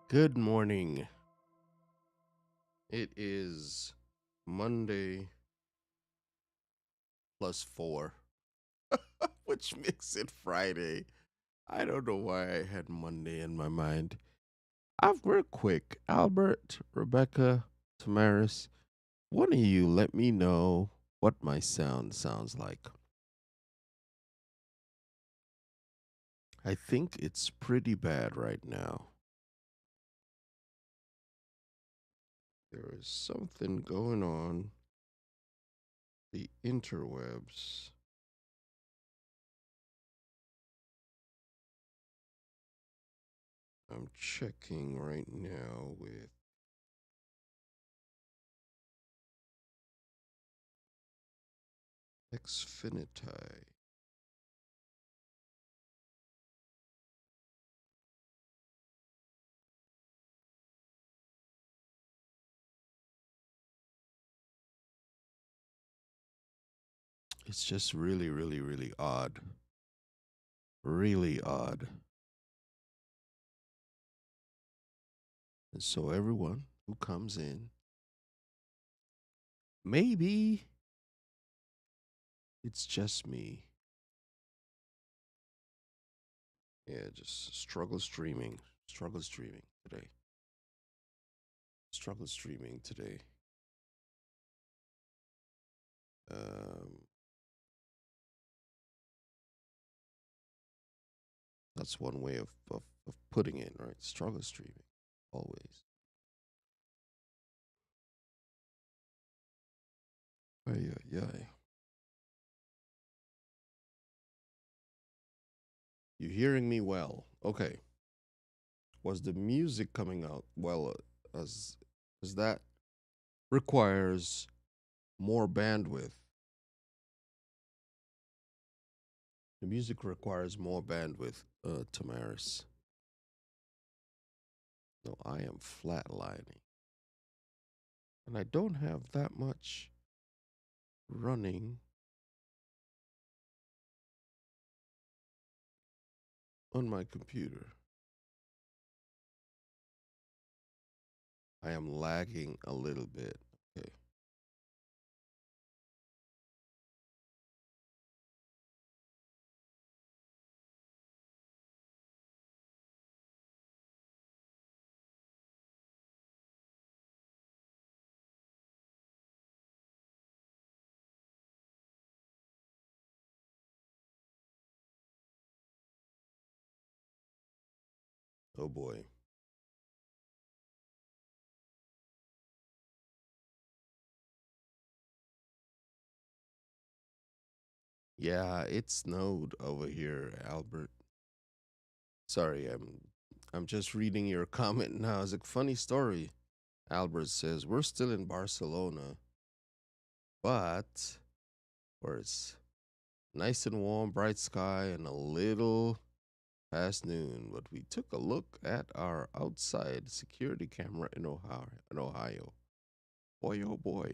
Good morning. It is Monday plus 4, which makes it Friday. I don't know why I had Monday in my mind. Real quick, Albert, Rebecca, Tamaris, one of you let me know what my sound sounds like. I think it's pretty bad right now. There is something going on the interwebs. I'm checking right now with Xfinity. It's just really, really, really odd. Really odd. And so everyone who comes in, maybe it's just me. Yeah, just struggle streaming today. Struggle streaming today. Um, that's one way of putting it, right? Struggle streaming, always. Ay, ay, ay. You hearing me well? Okay. Was the music coming out well? As that requires more bandwidth. The music requires more bandwidth, Tamaris. No, I am flatlining. And I don't have that much running on my computer. I am lagging a little bit. Okay. Oh boy. Yeah, it snowed over here, Albert. Sorry, I'm just reading your comment now. It's a funny story. Albert says, we're still in Barcelona, but where it's nice and warm, bright sky, and a little past noon. But we took a look at our outside security camera in Ohio. Boy, oh boy.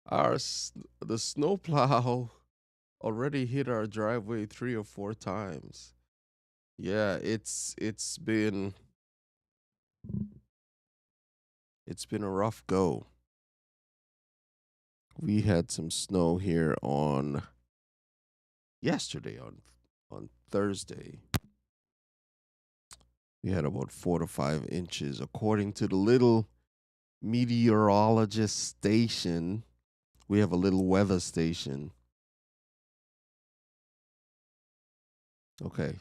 The snowplow already hit our driveway 3 or 4 times. Yeah, it's been a rough go. We had some snow here on yesterday on Thursday. We had about 4 to 5 inches, according to the little meteorologist station. We have a little weather station. Okay.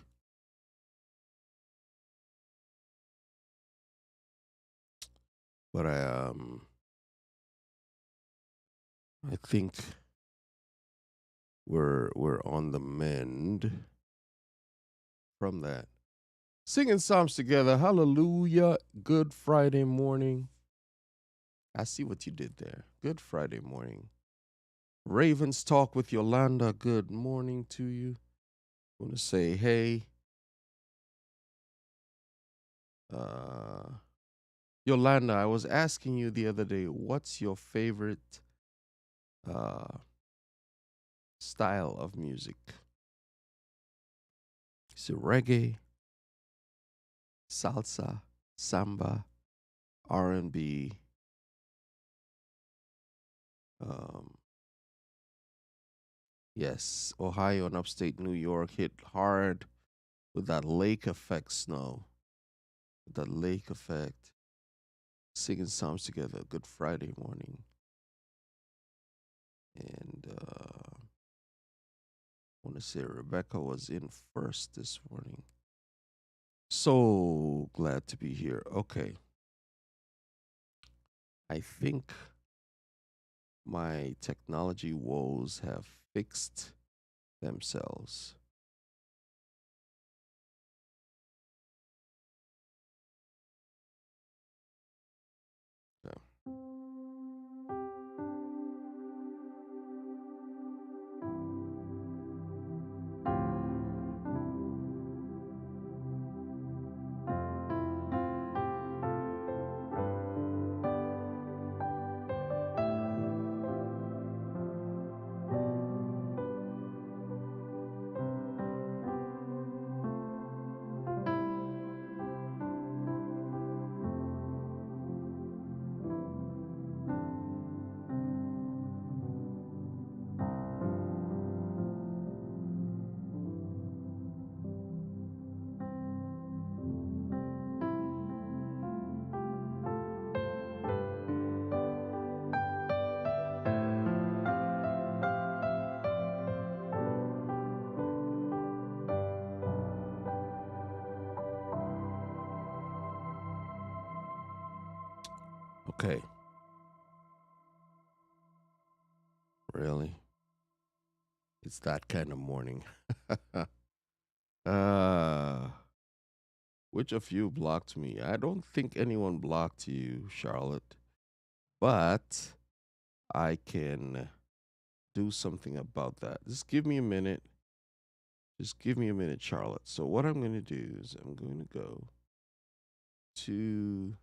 But I think we're on the mend from that. Singing psalms together. Hallelujah. Good Friday morning. I see what you did there. Good Friday morning. Ravens Talk with Yolanda. Good morning to you. I want to say hey. Uh Yolanda, I was asking you the other day, what's your favorite uh style of music? Is it reggae? salsa, samba, R&B. Um, yes, Ohio and upstate New York hit hard with that lake effect snow, with that lake effect. Singing psalms together, Good Friday morning, and I want to say Rebecca was in first this morning. So glad to be here. Okay, I think my technology woes have fixed themselves. So, okay, really? It's that kind of morning. uh, which of you blocked me? I don't think anyone blocked you, Charlotte, but I can do something about that. Just give me a minute. Just give me a minute, Charlotte. So, what I'm going to do is I'm going to go to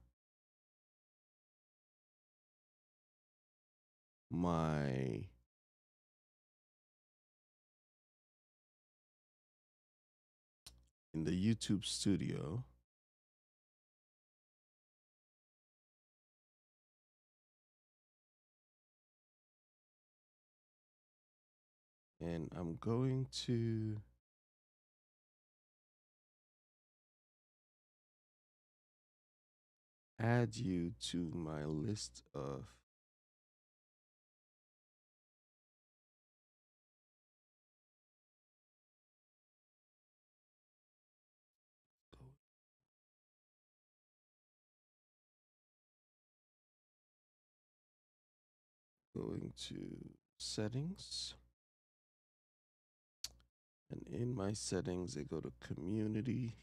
my in the YouTube studio, and I'm going to add you to my list of going to settings. And in my settings, I go to community,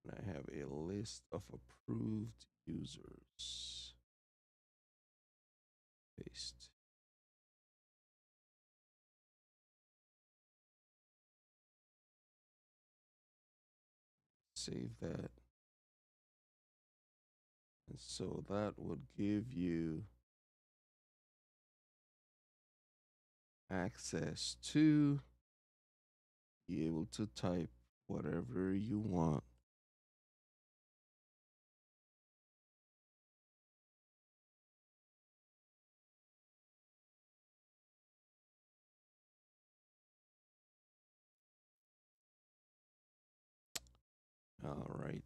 and I have a list of approved users. Paste. Save that. And so that would give you access to be able to type whatever you want. All right.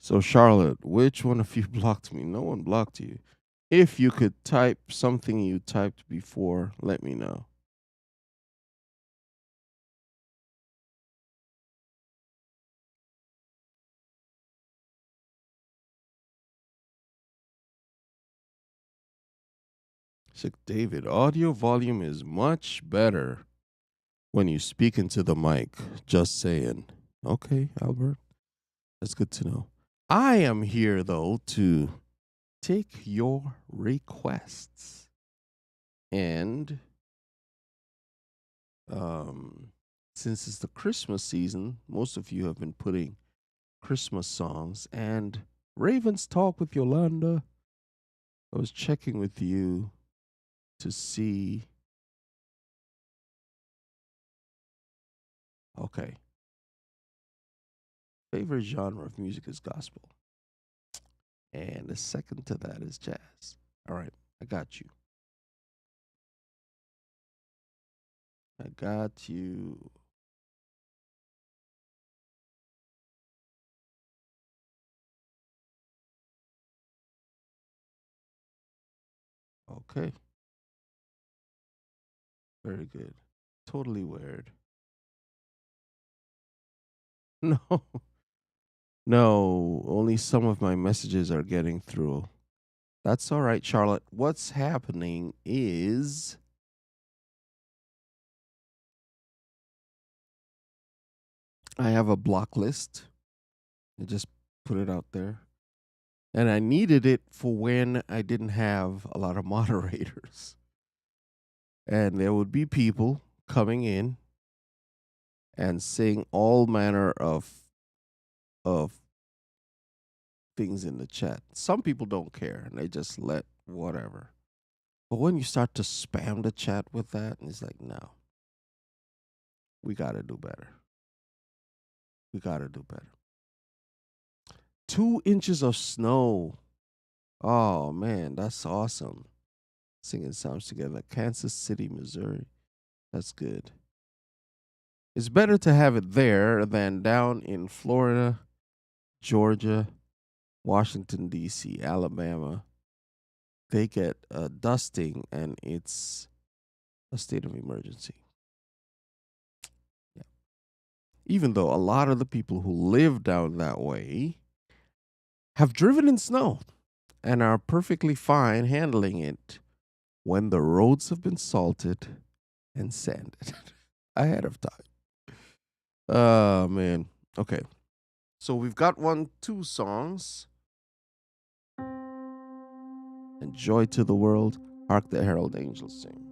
So, Charlotte, which one of you blocked me? No one blocked you. If you could type something you typed before, let me know. So, David, audio volume is much better when you speak into the mic. Just saying. Okay, Albert, that's good to know. I am here, though, to take your requests. And um, since it's the Christmas season, most of you have been putting Christmas songs and Ravens Talk with Yolanda. I was checking with you to see. Okay, favorite genre of music is gospel, and the second to that is jazz. All right, I got you. I got you. Okay, very good. Totally weird. No, no, only some of my messages are getting through. That's all right, Charlotte. What's happening is I have a block list. I just put it out there. And I needed it for when I didn't have a lot of moderators. And there would be people coming in and saying all manner of things in the chat. Some people don't care and they just let whatever. But when you start to spam the chat with that, it's like, no, we got to do better. We got to do better. 2 inches of snow. Oh, man, that's awesome. Singing songs together. Kansas City, Missouri. That's good. It's better to have it there than down in Florida, Georgia, Washington, D.C., Alabama. They get a dusting and it's a state of emergency. Yeah. Even though a lot of the people who live down that way have driven in snow and are perfectly fine handling it when the roads have been salted and sanded ahead of time. Oh, man. Okay. So we've got 2 songs. And joy to the world, hark the herald angels sing.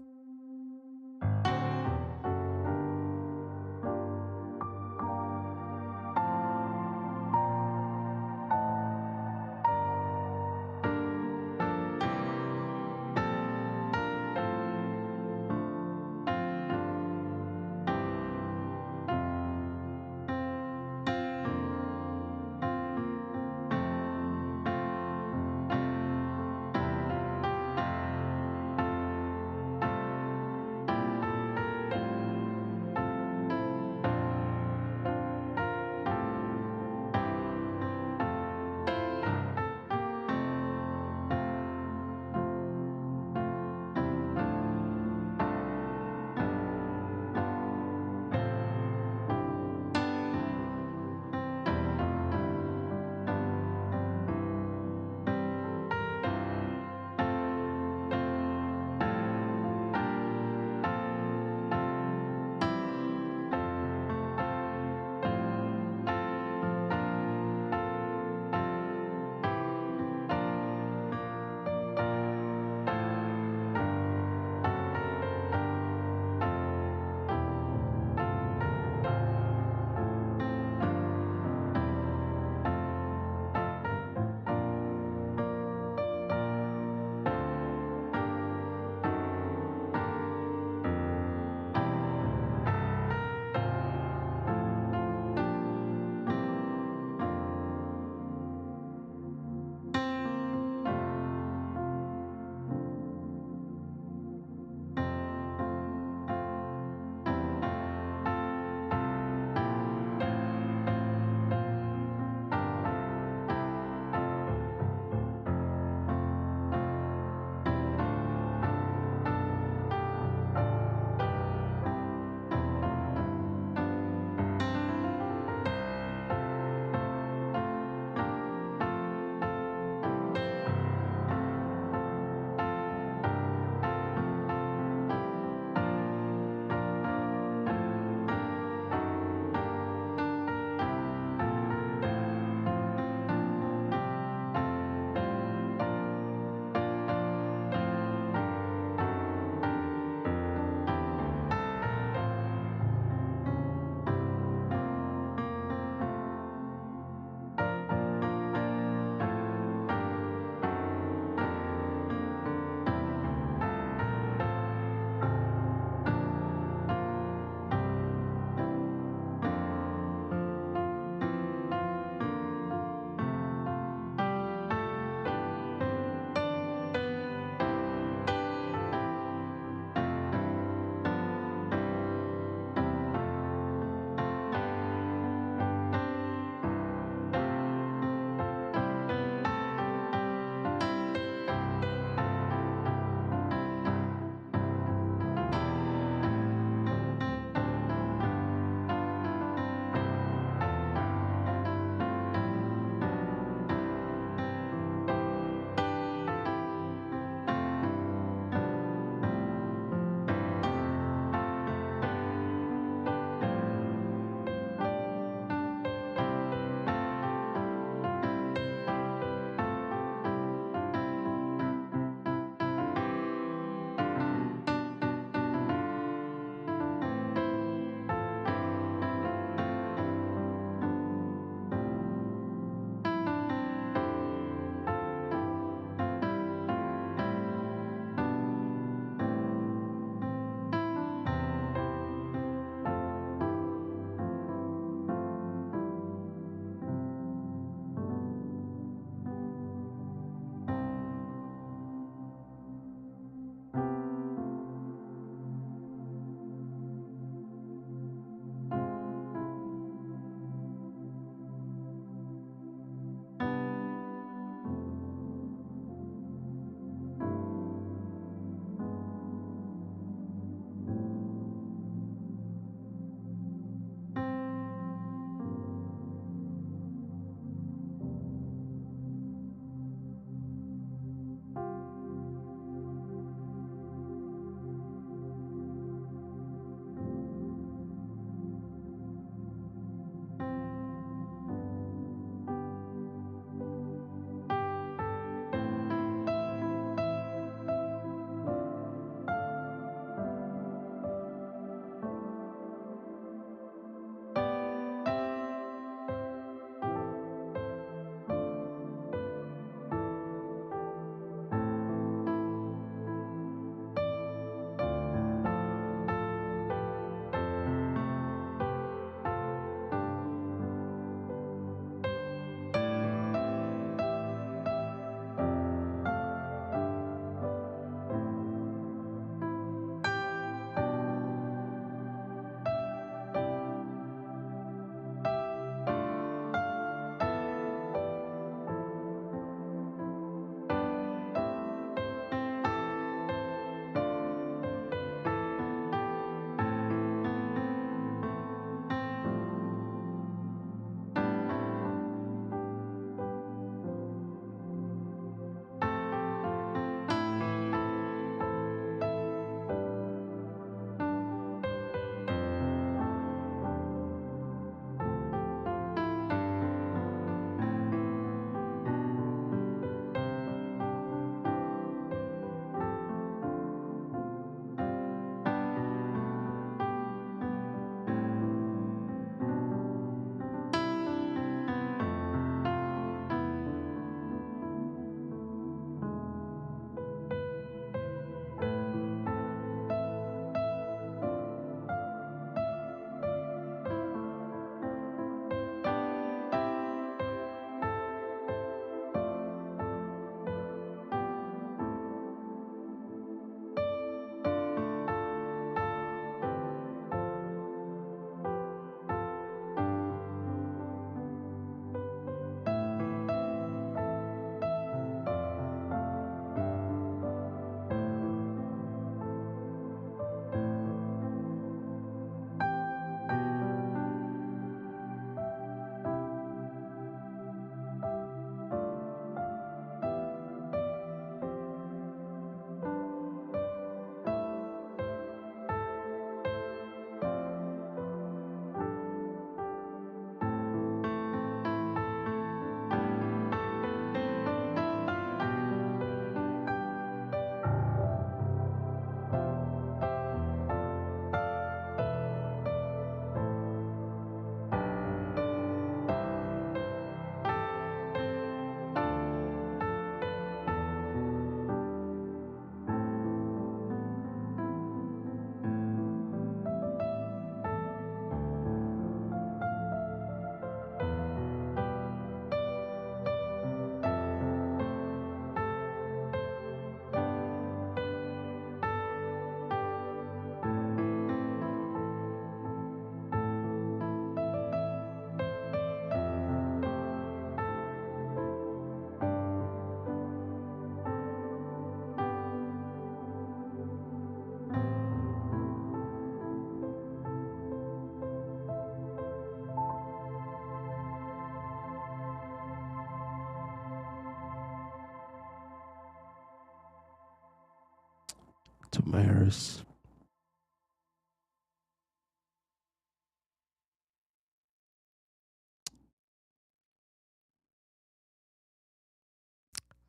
Maris?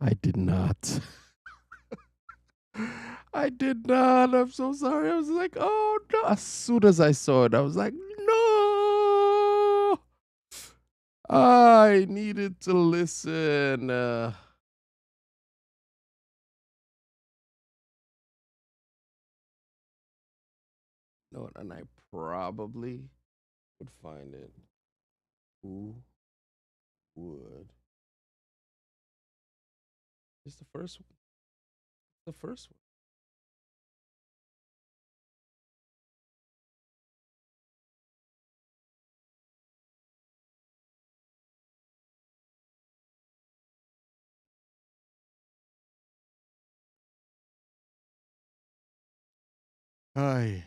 I did not. I did not. I'm so sorry. I was like, oh no. As soon as I saw it, I was like, no. I needed to listen. No, and I probably would find it. Who would? It's the first one. The first one. Hi.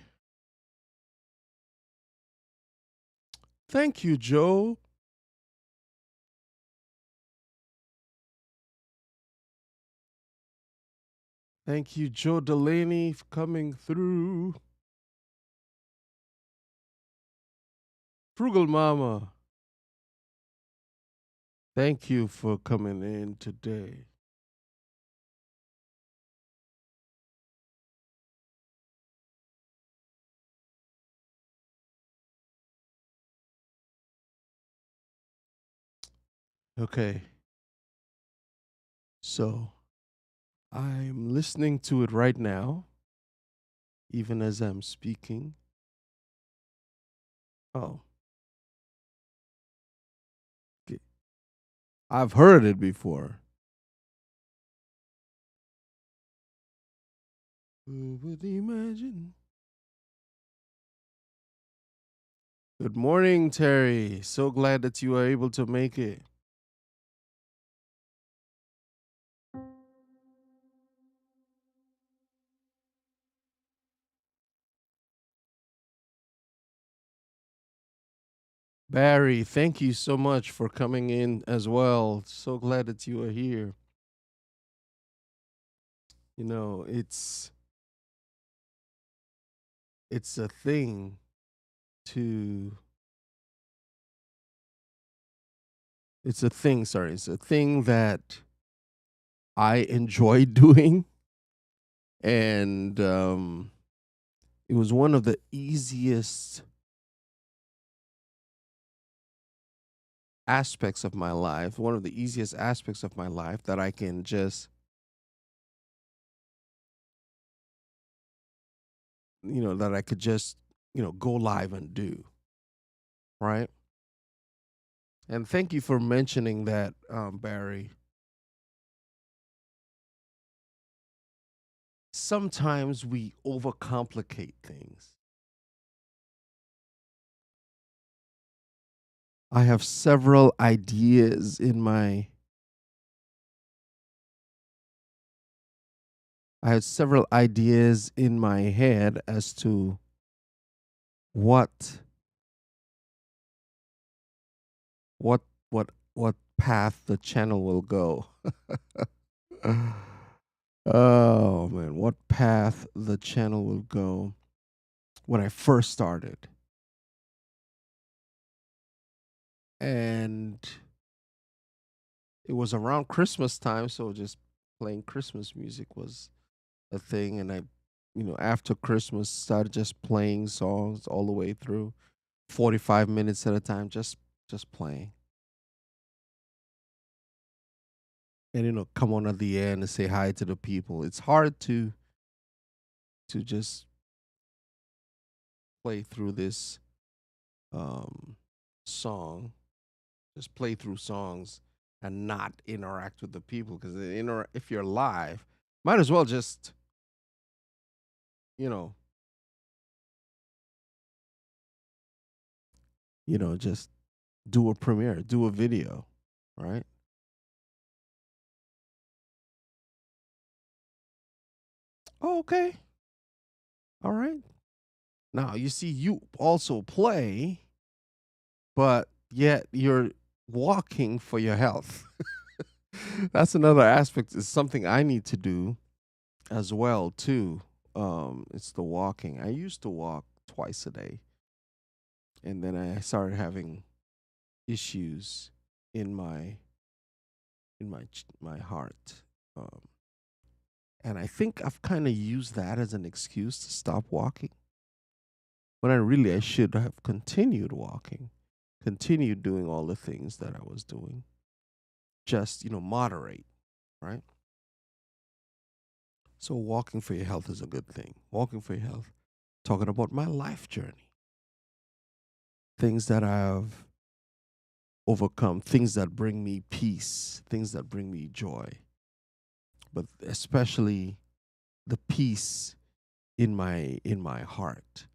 Thank you, Joe. Thank you, Joe Delaney, for coming through. Frugal Mama, thank you for coming in today. Okay, so I'm listening to it right now, even as I'm speaking. Oh, okay. I've heard it before. Who would imagine? Good morning, Terry. So glad that you are able to make it. Barry, thank you so much for coming in as well. So glad that you are here. You know, it's a thing to it's a thing that I enjoy doing, and it was one of the easiest aspects of my life, one of the easiest aspects of my life that I can just, that I could just, go live and do, right? And thank you for mentioning that, Barry. Sometimes we overcomplicate things. I have several ideas in my I had several ideas in my head as to what what what path the channel will go. Oh man, what path the channel will go when I first started. And it was around Christmas time, so just playing Christmas music was a thing, and after Christmas started just playing songs all the way through, 45 minutes at a time, just playing. And come on at the end and say hi to the people. It's hard to just play through this um song, just play through songs and not interact with the people, because if you're live, might as well just, you know, just do a premiere, do a video, right? Oh, okay. All right. Now, you see, you also play, but yet you're walking for your health. That's another aspect, is something I need to do as well too. it's the walking. I used to walk twice a day, and then I started having issues in my heart. Um, and I think I've kind of used that as an excuse to stop walking. When I should have continued walking, continued doing all the things that I was doing. Just, moderate, right? So walking for your health is a good thing. Walking for your health. Talking about my life journey. Things that I've overcome, things that bring me peace, things that bring me joy. But especially the peace in my heart.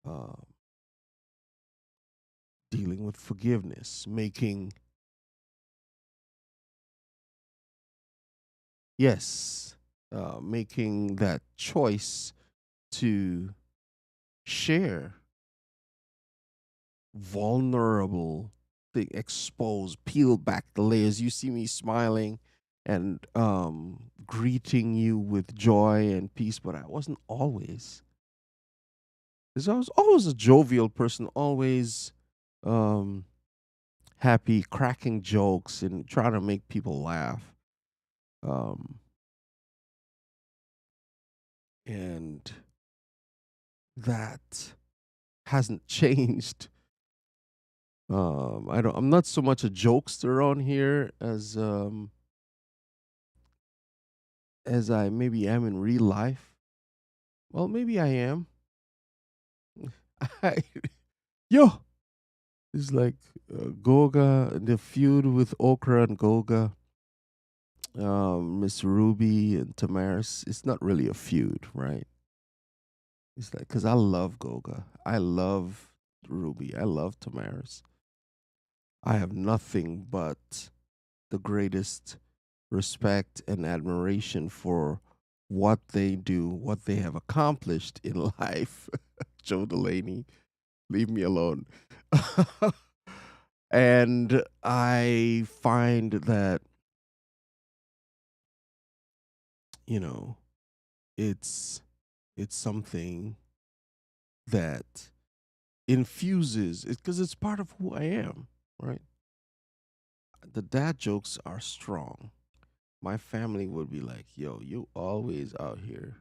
Um, Dealing with forgiveness, yes, making that choice to share vulnerable thing, expose, peel back the layers. You see me smiling and greeting you with joy and peace, but I wasn't always. Because I was always a jovial person, always um, happy, cracking jokes and trying to make people laugh. Um, and that hasn't changed. I'm not so much a jokester on here as I maybe am in real life. Well, maybe I am. I, yo, it's like Goga, the feud with Okra and Goga, Miss Ruby and Tamaris. It's not really a feud, right? It's like, because I love Goga. I love Ruby. I love Tamaris. I have nothing but the greatest respect and admiration for what they do, what they have accomplished in life. Joe Delaney, leave me alone. And I find that, you know, it's it's something that infuses it because it's part of who I am, right? The dad jokes are strong. My family would be like, yo, you always out here.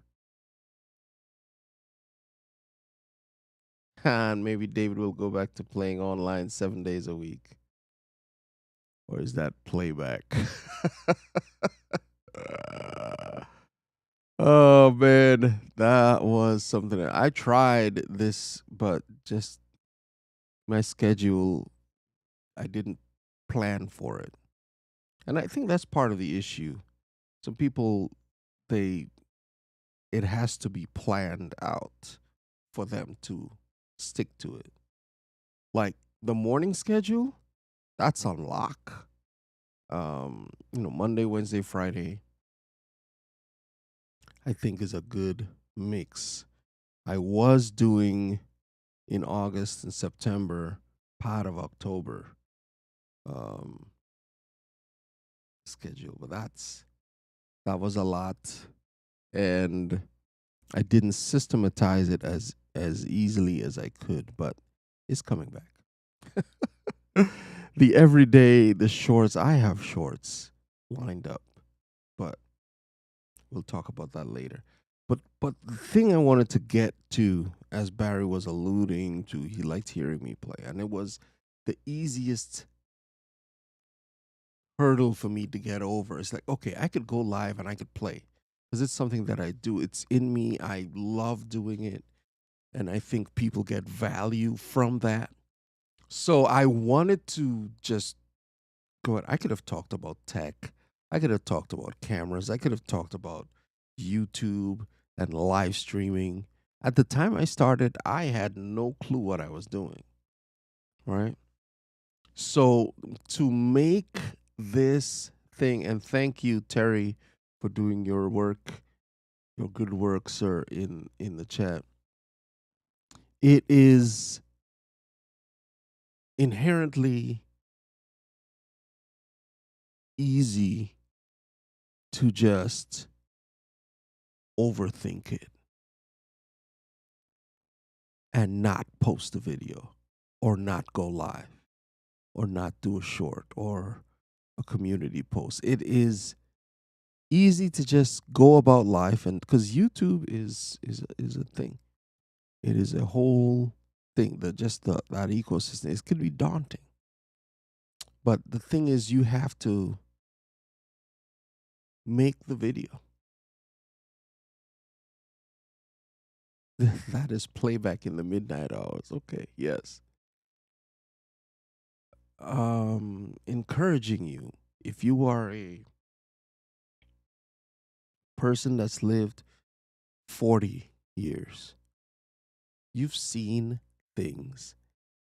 And maybe David will go back to playing online 7 days a week. Or is that playback? Oh man, that was something that I tried this, but just my schedule, I didn't plan for it. And I think that's part of the issue. Some people, they it has to be planned out for them to stick to it. Like the morning schedule, that's on lock. Monday, Wednesday, Friday, I think is a good mix. I was doing in August and September, part of October um, schedule, but that was a lot, and I didn't systematize it as easily as I could, but it's coming back. The everyday, the shorts, I have shorts lined up, but we'll talk about that later. But the thing I wanted to get to, as Barry was alluding to, he liked hearing me play, and it was the easiest hurdle for me to get over. It's like, okay, I could go live and I could play because it's something that I do. It's in me. I love doing it, and I think people get value from that. So I wanted to just go ahead. I could have talked about tech. I could have talked about cameras. I could have talked about YouTube and live streaming. At the time I started, I had no clue what I was doing. Right. So to make this thing, and thank you, Terry, for doing your work, your good work, sir, in the chat. It is inherently easy to just overthink it. and not post a video or not go live or not do a short or a community post. It is easy to just go about life, and because YouTube is a thing. It is a whole thing. That ecosystem. It could be daunting. But the thing is you have to make the video. That is playback in the midnight hours. Okay, yes. Encouraging you, if you are a person that's lived 40 years, you've seen things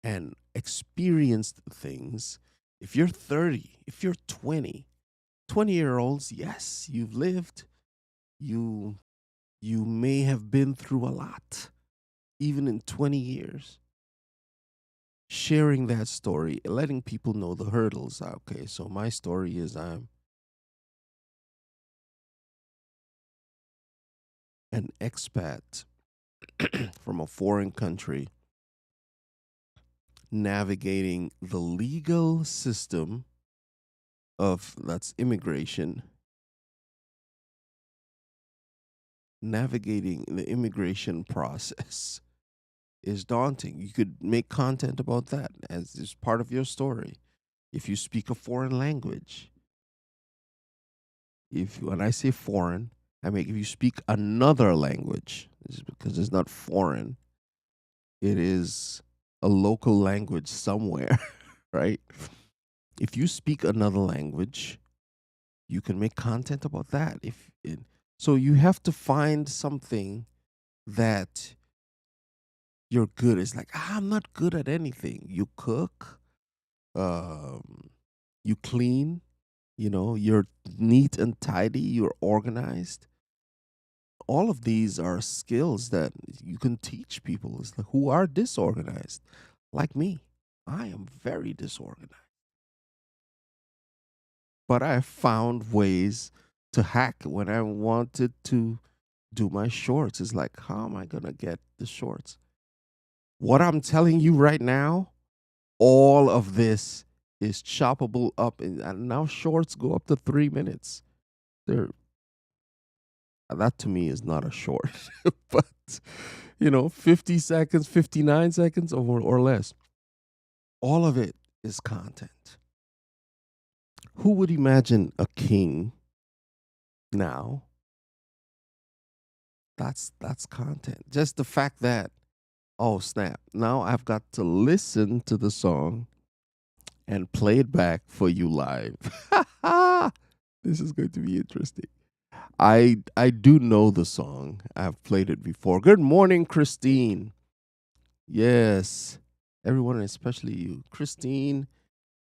and experienced things. If you're 30, if you're 20 year olds, yes, you've lived. You you may have been through a lot even in 20 years. Sharing that story, letting people know the hurdles. Okay, so my story is I'm an expat from a foreign country navigating the legal system of that's immigration, navigating the immigration process is daunting. You could make content about that as is part of your story. If you speak a foreign language, if when I say foreign, I mean if you speak another language, because it's not foreign, it is a local language somewhere, right? If you speak another language, you can make content about that. So you have to find something that you're good. It's like, I'm not good at anything. You cook, um, you clean, you're neat and tidy, you're organized. All of these are skills that you can teach people. It's like, who are disorganized, like me. I am very disorganized, but I found ways to hack when I wanted to do my shorts. It's like, how am I gonna get the shorts? What I'm telling you right now, all of this is choppable up, and now shorts go up to 3 minutes. They're That to me is not a short, but 50 seconds, 59 seconds or less. All of it is content. Who would imagine a king now? That's content. Just the fact that, oh snap, now I've got to listen to the song and play it back for you live. This is going to be interesting. I do know the song. I've played it before. Good morning, Christine. Yes. Everyone, especially you. Christine,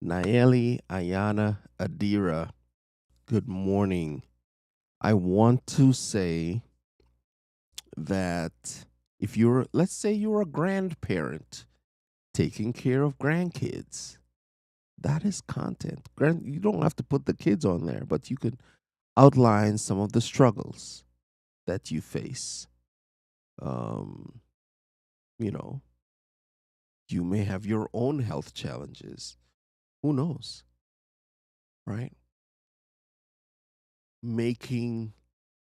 Nayeli, Ayana, Adira. Good morning. I want to say that if let's say you're a grandparent taking care of grandkids, that is content. You don't have to put the kids on there, but you can outline some of the struggles that you face. Um, you know, you may have your own health challenges. Who knows, right? Making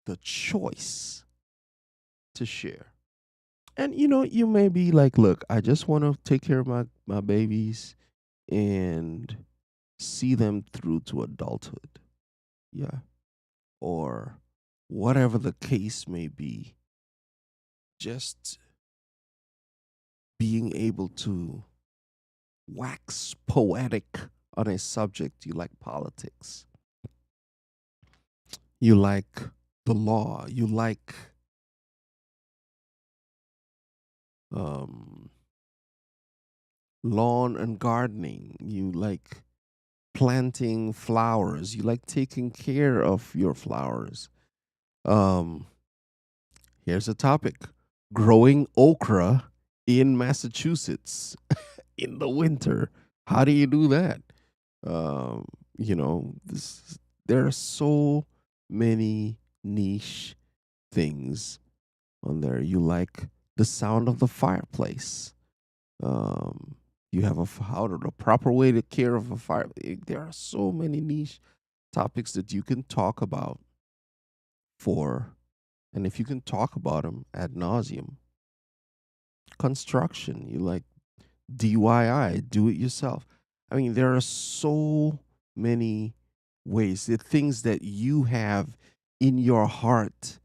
the choice to share. And you may be like, look, I just want to take care of my babies and see them through to adulthood. Yeah. Or whatever the case may be. Just being able to wax poetic on a subject. You like politics, you like the law, you like um, lawn and gardening, you like planting flowers, you like taking care of your flowers. Um, Here's a topic: growing okra in Massachusetts in the winter. How do you do that? Um, there are so many niche things on there. You like the sound of the fireplace. Um, you have how to the proper way to care of a fire. There are so many niche topics that you can talk about for, and if you can talk about them ad nauseum, construction, you like DIY, do it yourself. I mean, there are so many ways, the things that you have in your heart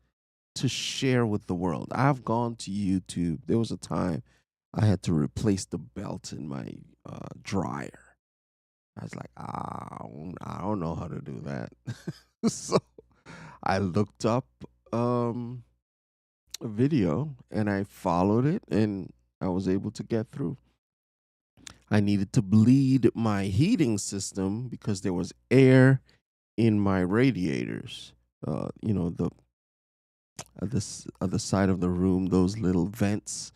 to share with the world. I've gone to YouTube. There was a time I had to replace the belt in my dryer. I was like, I don't know how to do that. So I looked up a video and I followed it and I was able to get through. I needed to bleed my heating system because there was air in my radiators. The at this other side of the room, those little vents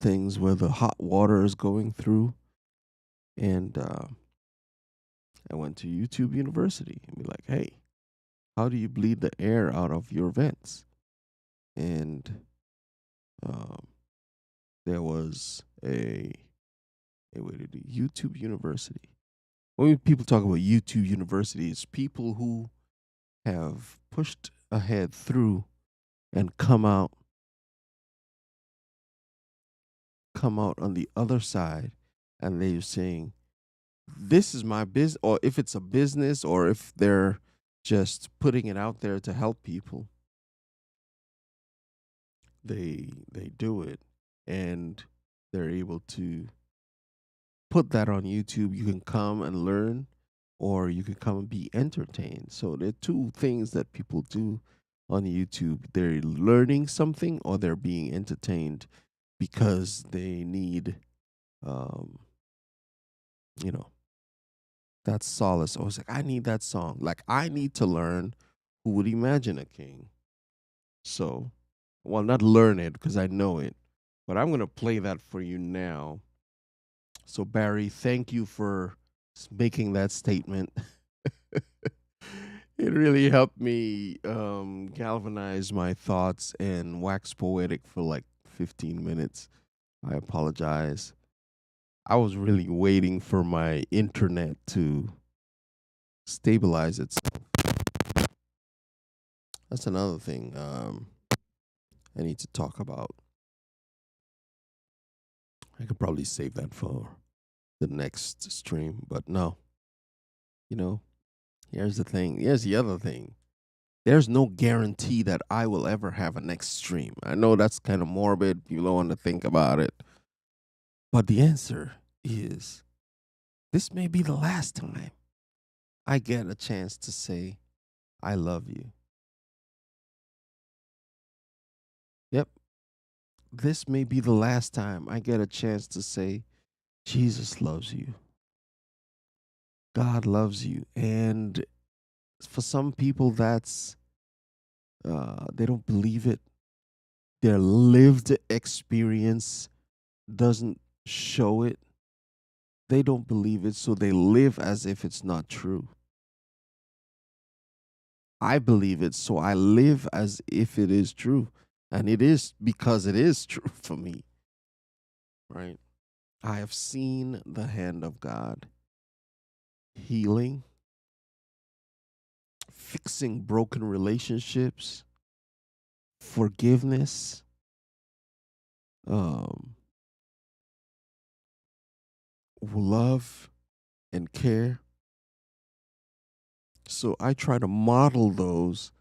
things where the hot water is going through. And I went to YouTube University and be like, hey, how do you bleed the air out of your vents? And um, there was a way to do YouTube University. When people talk about YouTube University, it's people who have pushed ahead through and come out on the other side, and they're saying, this is my business, or if it's a business, or if they're just putting it out there to help people, they do it, and they're able to put that on YouTube. You can come and learn, or you can come and be entertained. So there are two things that people do on YouTube. They're learning something, or they're being entertained because they need, um, you know, that solace. I was like, I need that song. Like, I need to learn Who Would Imagine a King. So, well, not learn it because I know it, but I'm going to play that for you now. So, Barry, thank you for making that statement. It really helped me galvanize my thoughts and wax poetic for like 15 minutes. I apologize. I was really waiting for my internet to stabilize itself. That's another thing I need to talk about. I could probably save that for the next stream, but no. You know, here's the thing. Here's the other thing. There's no guarantee that I will ever have a next stream. I know that's kind of morbid. You don't want to think about it. But the answer is this may be the last time I get a chance to say, I love you. Yep. This may be the last time I get a chance to say, Jesus loves you. God loves you. And for some people, they don't believe it. Their lived experience doesn't show it. They don't believe it, so they live as if it's not true. I believe it, so I live as if it is true. And it is because it is true for me, right? I have seen the hand of God healing, fixing broken relationships, forgiveness, um, love, and care. So I try to model those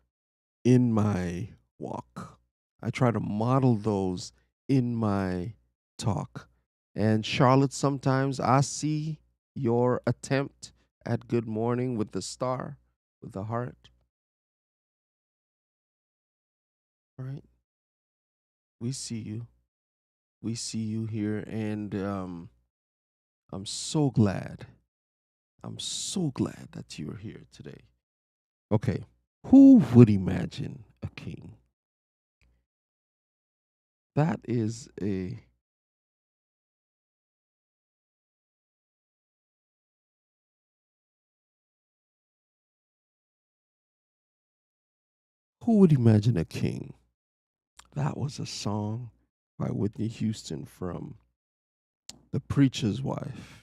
in my walk. I try to model those in my talk. And Charlotte, sometimes I see your attempt at good morning with the star, with the heart, right? We see you. We see you here. And I'm so glad. I'm so glad that you're here today. Okay. Who would imagine a king? That is a Who would imagine a king? That was a song by Whitney Houston from The Preacher's Wife.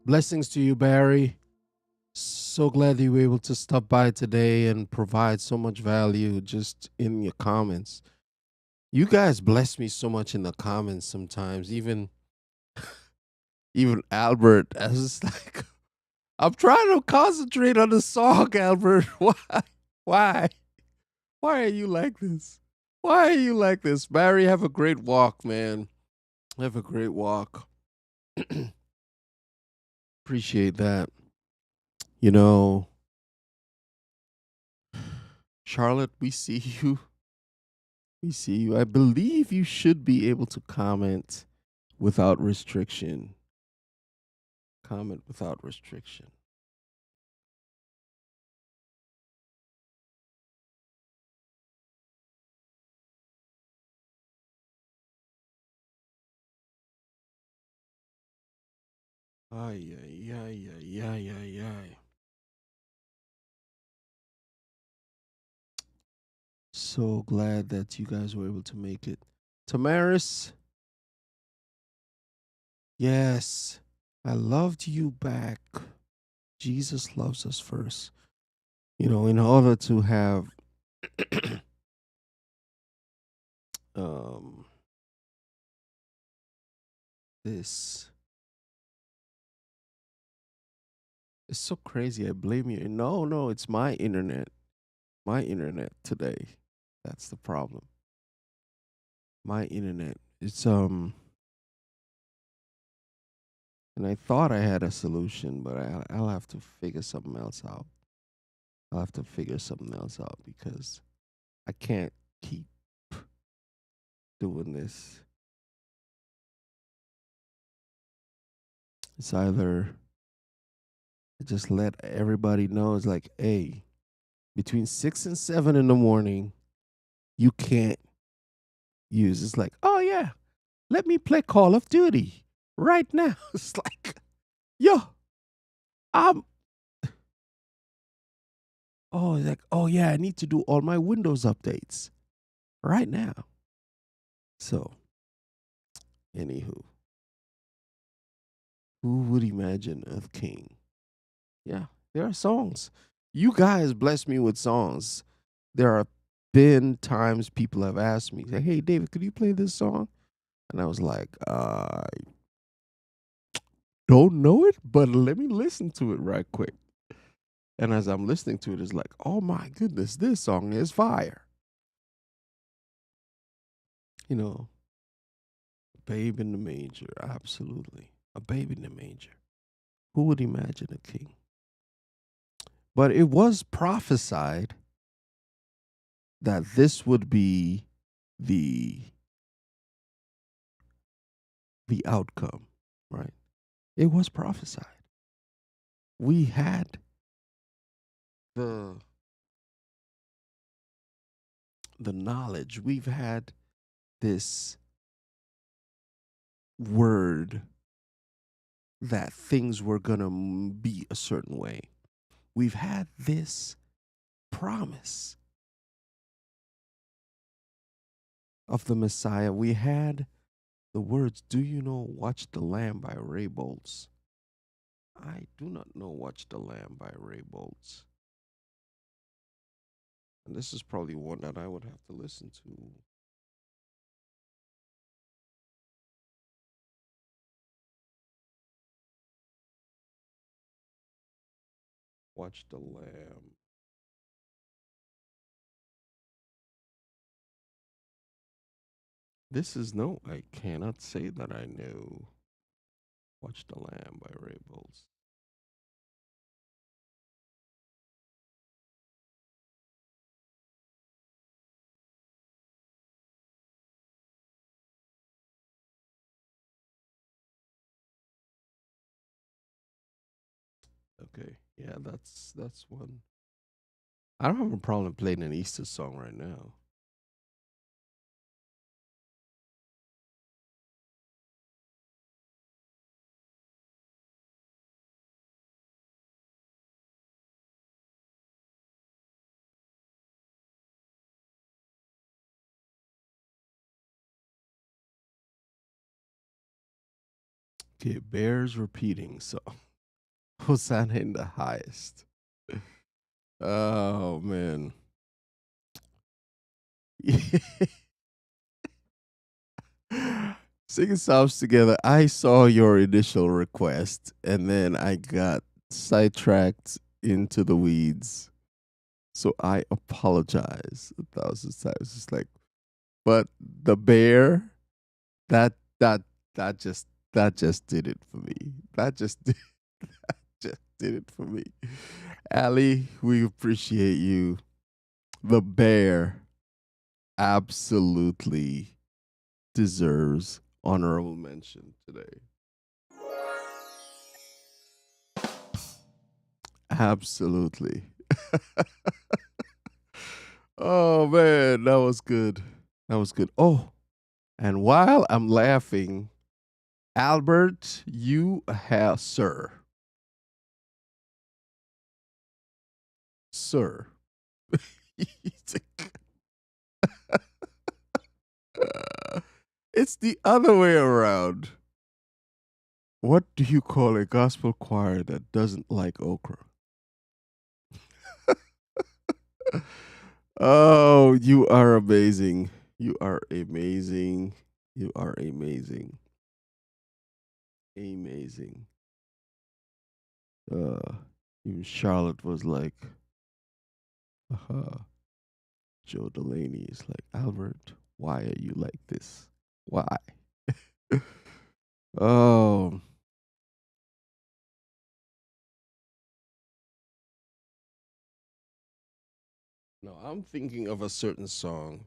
Blessings to you, Barry. So glad you were able to stop by today and provide so much value just in your comments. You guys bless me so much in the comments sometimes. Even Albert, I was just like, I'm trying to concentrate on the song, Albert. Why? Why? Why are you like this? Why are you like this? Barry, have a great walk, man. Have a great walk. Appreciate that. You know, Charlotte, we see you. We see you. I believe you should be able to comment without restriction. Comment without restriction. Ay, ay, ay, ay, ay, ay, ay. So glad that you guys were able to make it. Tamaris, yes, I loved you back. Jesus loves us first. You know, in order to have um this, it's so crazy. I blame you. No, no, it's my internet. My internet today. That's the problem. My internet. It's and I thought I had a solution, but I'll have to figure something else out. I'll have to figure something else out because I can't keep doing this. It's either just let everybody know it's like, hey, between 6 and 7 in the morning, you can't use. It's like, oh yeah, let me play Call of Duty right now. It's like, yo, I'm. Oh, it's like, oh yeah, I need to do all my Windows updates right now. So, anywho, who would imagine a king? Yeah, there are songs. You guys bless me with songs. There are been times people have asked me, like, "Hey, David, could you play this song?" And I was like, "I don't know it, but let me listen to it right quick." And as I'm listening to it, it's like, "Oh my goodness, this song is fire!" You know, Babe in the Manger, absolutely, a babe in the manger. Who would imagine a king? But it was prophesied that this would be the the outcome, right? It was prophesied. We had the the knowledge. We've had this word that things were going to be a certain way. We've had this promise of the Messiah. We had the words, "Do you know Watch the Lamb" by Ray Boltz? I do not know Watch the Lamb by Ray Boltz. And this is probably one that I would have to listen to. Watch the Lamb. This is no, I cannot say that I know Watch the Lamb by Ray Boltz. Okay, yeah, that's one. I don't have a problem playing an Easter song right now. Okay, bears repeating, so Hosanna in the highest. Oh man. Singing songs together. I saw your initial request and then I got sidetracked into the weeds. So I apologize 1,000 times. It's like, but the bear, that that that just that just did it for me. That just did, that just did it for me. Ali, we appreciate you. The bear. absolutely deserves honorable mention today. Absolutely. Oh man, that was good. That was good. Oh, and while I'm laughing, Albert, you have, sir, it's the other way around. What do you call a gospel choir that doesn't like okra? Oh, you are amazing. You are amazing. You are amazing. Amazing. Uh, even Charlotte was like, Joe Delaney is like, Albert, why are you like this? Why? Oh, no, I'm thinking of a certain song.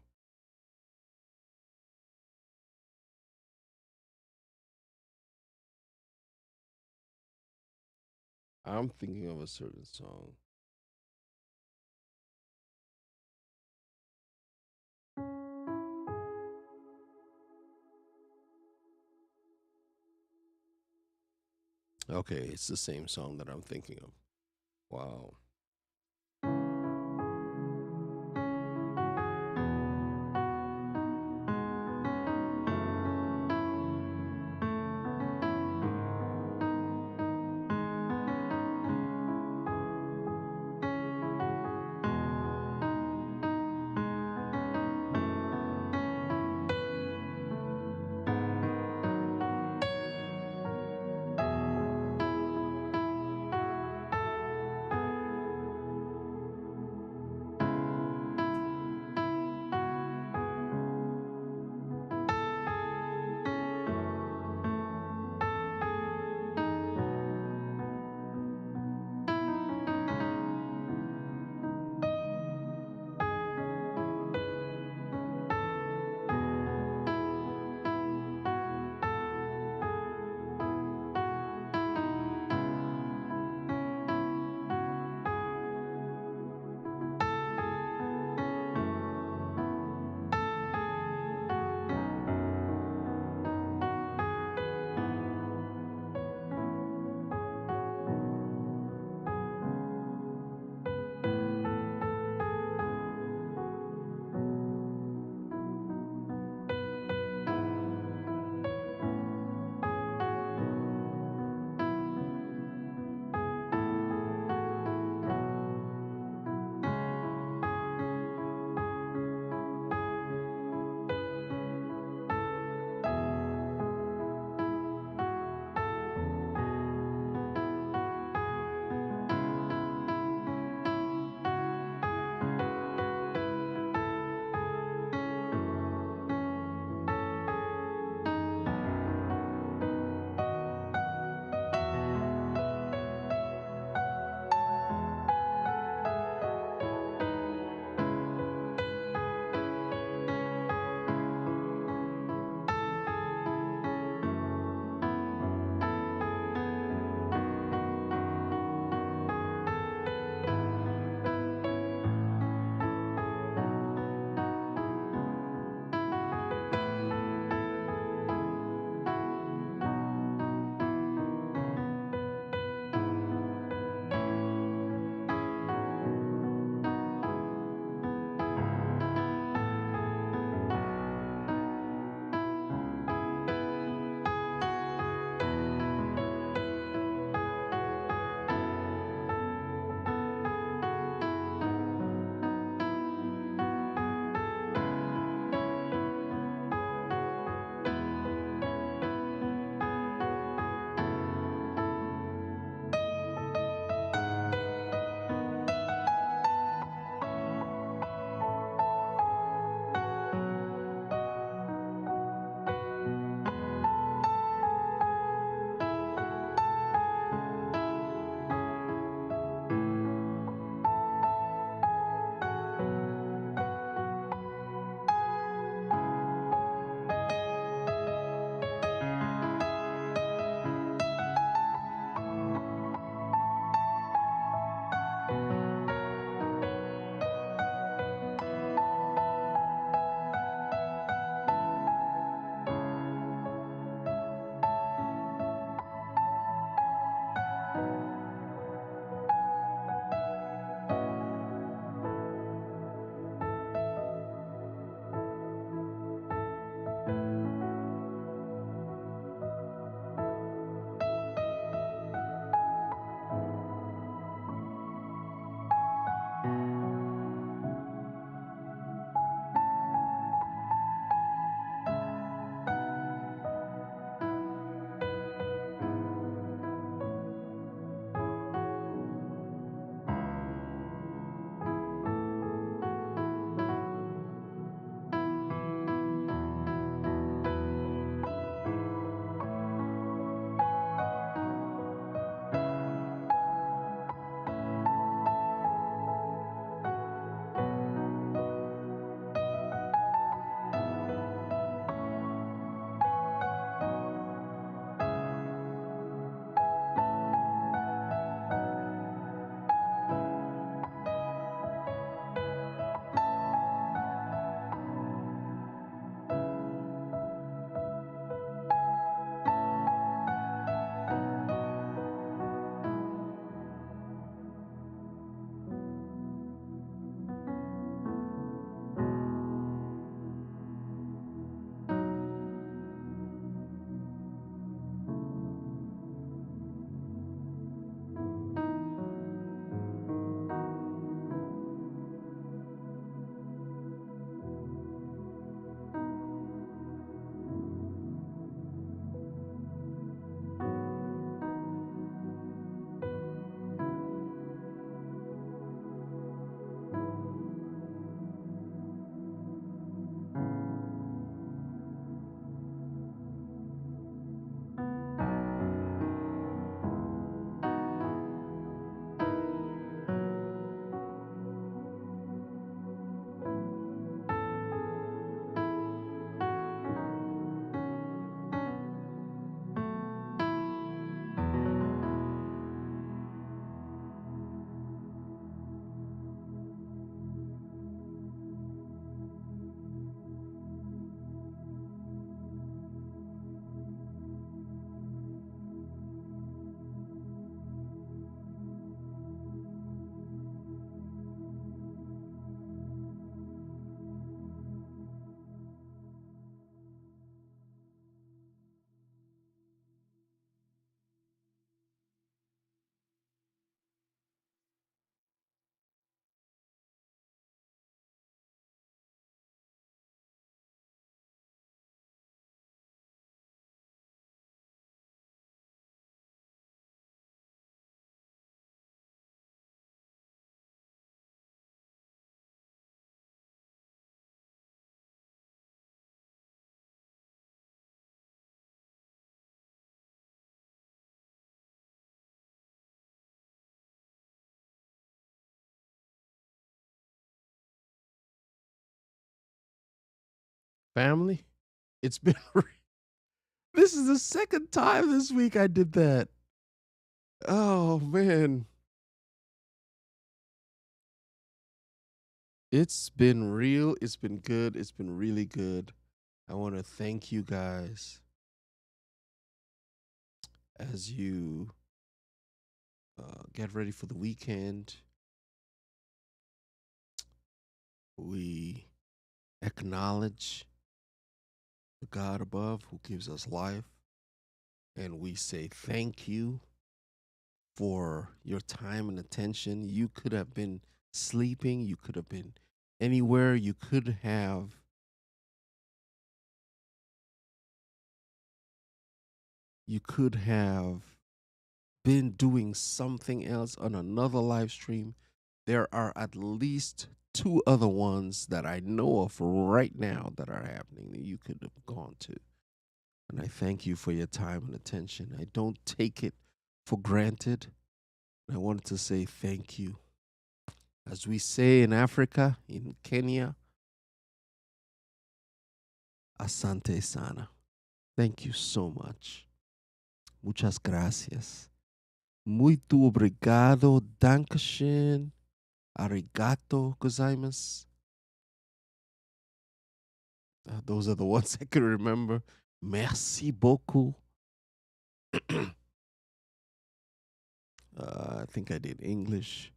I'm thinking of a certain song. Okay, it's the same song that I'm thinking of. Wow. family. It's been this is the second time this week I did that. Oh man, it's been real. It's been good. It's been really good. I want to thank you guys as you get ready for the weekend. We acknowledge the God above who gives us life, and we say thank you for your time and attention. You could have been sleeping, you could have been anywhere, you could have been doing something else on another live stream. There are at least two other ones that I know of right now that are happening that you could have gone to. And I thank you for your time and attention. I don't take it for granted. I wanted to say thank you. As we say in Africa, in Kenya, Asante Sana. Thank you so much. Muchas gracias. Muito obrigado. Dankeschön. Arigato gozaimasu. Those are the ones I could remember. Merci beaucoup. I think I did English,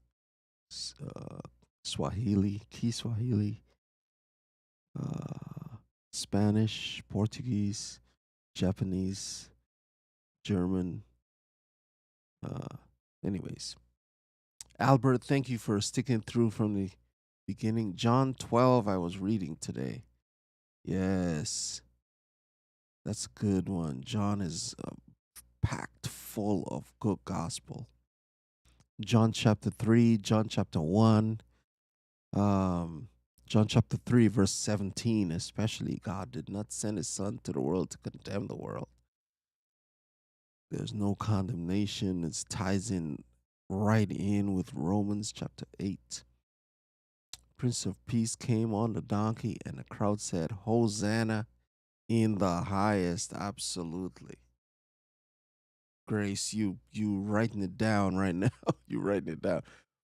Swahili, Kiswahili, uh, Spanish, Portuguese, Japanese, German. Uh, anyways, Albert, thank you for sticking through from the beginning. John 12, I was reading today. Yes, that's a good one. John is packed full of good gospel. John chapter 3, John chapter 1, um, John chapter 3, verse 17, especially. God did not send his son to the world to condemn the world. There's no condemnation. It ties in right in with Romans chapter 8. Prince of Peace came on the donkey, and the crowd said, Hosanna in the highest. Absolutely. Grace, you writing it down right now. You writing it down.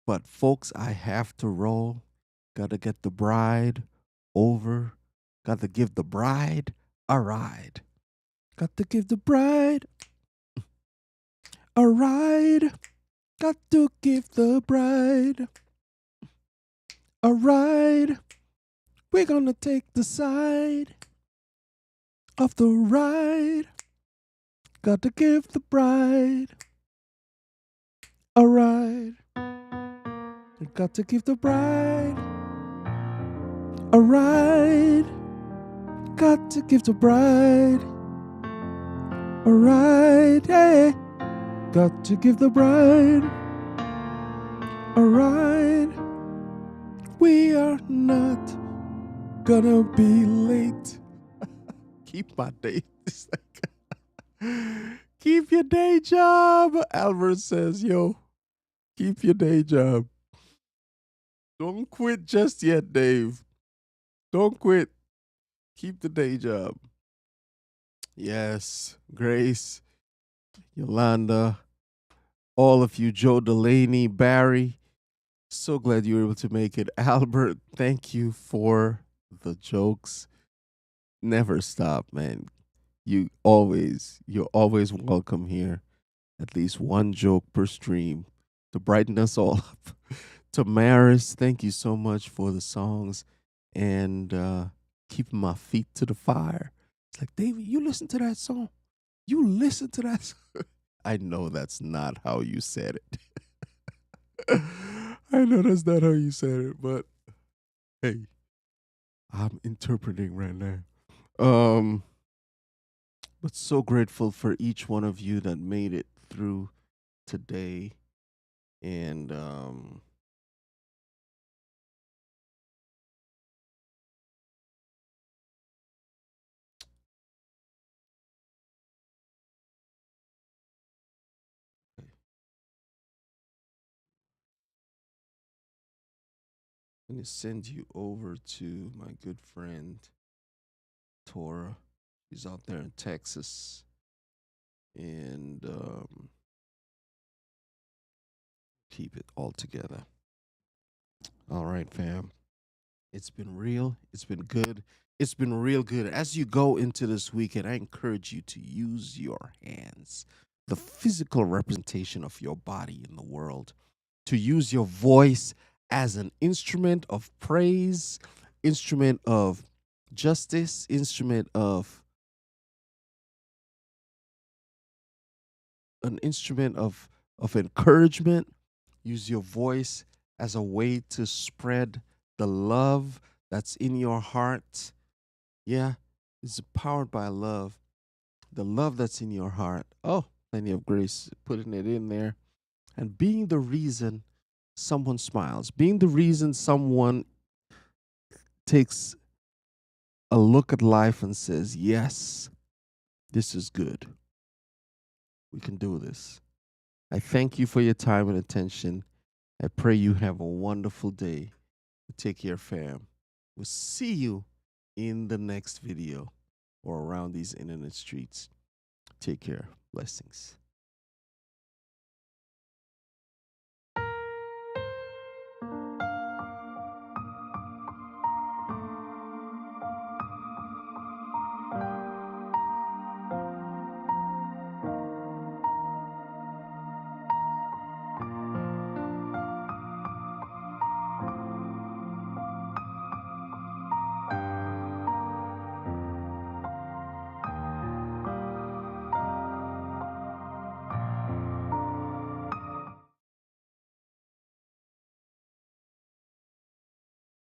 But folks, I have to roll. Gotta get the bride over. Got to give the bride a ride. Got to give the bride a ride. Got to give the bride a ride. We're gonna take the side of the ride. Got to give the bride a ride. Got to give the bride a ride. Got to give the bride a ride. Hey, got to give the bride a ride. We are not gonna be late. Keep my day. It's like, keep your day job. Albert says, yo, keep your day job. Don't quit just yet, Dave. Don't quit. Keep the day job. Yes, Grace, Yolanda, all of you, Joe Delaney, Barry. So glad you were able to make it. Albert, thank you for the jokes. Never stop, man. You're always welcome here. At least one joke per stream to brighten us all up. To Maris, thank you so much for the songs and keeping my feet to the fire. It's like, David, you listen to that song. You listen to that song. I know that's not how you said it. I know that's not how you said it, but hey, I'm interpreting right now. Um, but so grateful for each one of you that made it through today. And I'm going to send you over to my good friend Torah. She's out there in Texas. And keep it all together. All right, fam. It's been real. It's been good. It's been real good. As you go into this weekend, I encourage you to use your hands, the physical representation of your body in the world, to use your voice as an instrument of praise, instrument of justice, instrument of an instrument of encouragement. Use your voice as a way to spread the love that's in your heart. Yeah, it's powered by love. The love that's in your heart. Oh, plenty of grace, putting it in there and being the reason someone smiles, being the reason someone takes a look at life and says, yes, this is good. We can do this. I thank you for your time and attention. I pray you have a wonderful day. Take care, fam. We'll see you in the next video or around these internet streets. Take care. Blessings.